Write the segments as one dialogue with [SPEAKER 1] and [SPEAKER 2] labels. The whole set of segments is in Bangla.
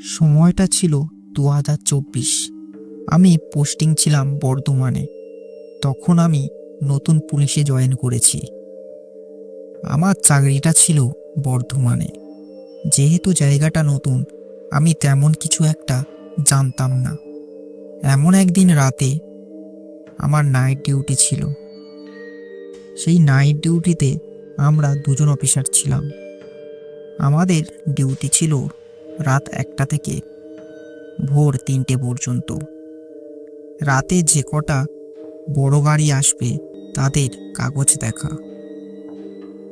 [SPEAKER 1] সময়টা ছিল 2024। আমি পোস্টিং ছিলাম বর্ধমানে। তখন আমি নতুন পুলিশে জয়েন করেছি। আমার চাকরিটা ছিল বর্ধমানে। যেহেতু জায়গাটা নতুন, আমি তেমন কিছু একটা জানতাম না। এমন একদিন রাতে আমার নাইট ডিউটি ছিল। সেই নাইট ডিউটিতে আমরা দুজন অফিসার ছিলাম। আমাদের ডিউটি ছিল রাত 1টা থেকে ভোর 3টে পর্যন্ত। রাতে যে কটা বড় গাড়ি আসবে তাদের কাগজ দেখা।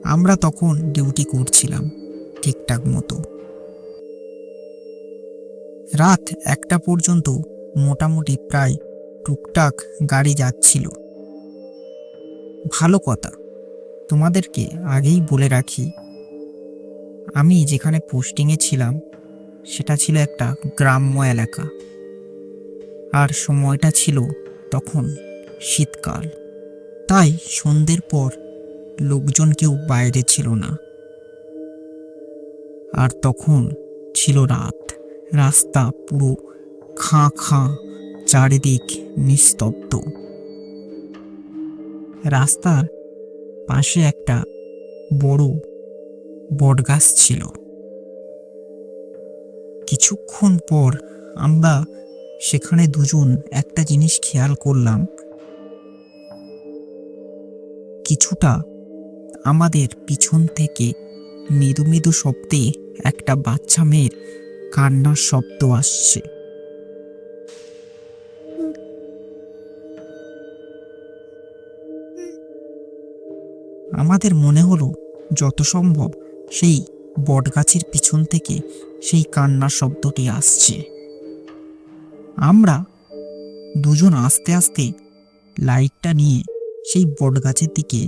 [SPEAKER 1] আমরা তখন ডিউটি করছিলাম ঠিকঠাক মতো। রাত 1টা পর্যন্ত মোটামুটি প্রায় টুকটাক গাড়ি যাচ্ছিল। ভালো কথা, তোমাদেরকে আগেই বলে রাখি, আমি যেখানে পোস্টিংয়ে ছিলাম সেটা ছিল একটা গ্রাম্য এলাকা। আর সময়টা ছিল তখন শীতকাল, তাই সন্ধ্যের পর লোকজন কেউ বাইরে ছিল না। আর তখন ছিল রাত, রাস্তা পুরো খাঁ খাঁ, চারিদিক নিস্তব্ধ। রাস্তার পাশে একটা বড় বটগাছ ছিল। কিছুক্ষণ পর আমরা সেখানে দুজন একটা জিনিস খেয়াল করলাম। কিছুটা আমাদের পিছন থেকে মৃদু মৃদু শব্দে একটা বাচ্চা মেয়ের কান্নার শব্দ আসছে। আমাদের মনে হলো যত সম্ভব সেই বটগাছের পিছন থেকে সেই কান্নার শব্দটি আসছে। আমরা দুজন আস্তে আস্তে লাইটটা নিয়ে সেই বটগাছের দিকে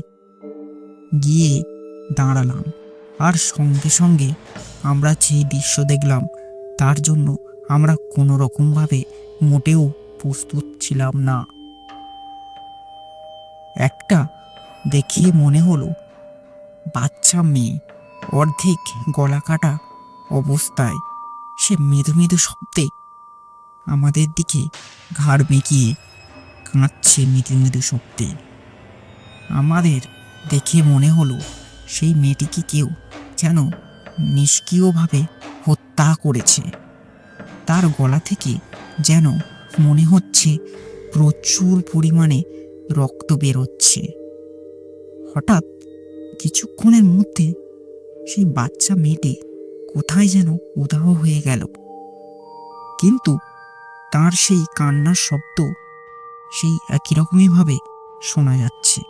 [SPEAKER 1] গিয়ে দাঁড়ালাম। আর সঙ্গে সঙ্গে আমরা যে দৃশ্য দেখলাম তার জন্য আমরা কোনো রকমভাবে মোটেও প্রস্তুত ছিলাম না। একটা দেখে মনে হলো বাচ্চা মেয়ে, অর্ধেক গলা কাটা অবস্থায়, সে মৃদু মৃদু শব্দে আমাদের দিকে ঘাড় বেঁকিয়ে কাঁদছে মৃদু মৃদু শব্দে। আমাদের দেখে মনে হলো সেই মেয়েটিকে কেউ যেন নিষ্ক্রিয়ভাবে হত্যা করেছে। তার গলা থেকে যেন মনে হচ্ছে প্রচুর পরিমাণে রক্ত বেরোচ্ছে। হঠাৎ কিছুক্ষণের মধ্যে সেই বাচ্চা মেয়েটি কোথায় যেন উধাও হয়ে গেল, কিন্তু তার সেই কান্নার শব্দ সেই একই রকমই ভাবে শোনা যাচ্ছে।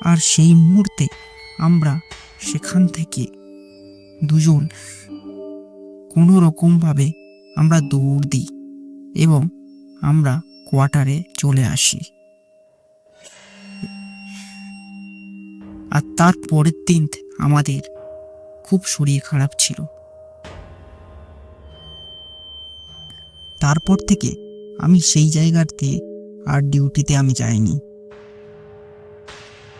[SPEAKER 1] আর সেই মুহূর্তে আমরা সেখান থেকে দুজন কোনো রকমভাবে আমরা দৌড় দিই এবং আমরা কোয়ার্টারে চলে আসি। আর তার পরের দিন আমাদের খুব শরীর খারাপ ছিল। তারপর থেকে আমি সেই জায়গাতে আর ডিউটিতে আমি যাইনি।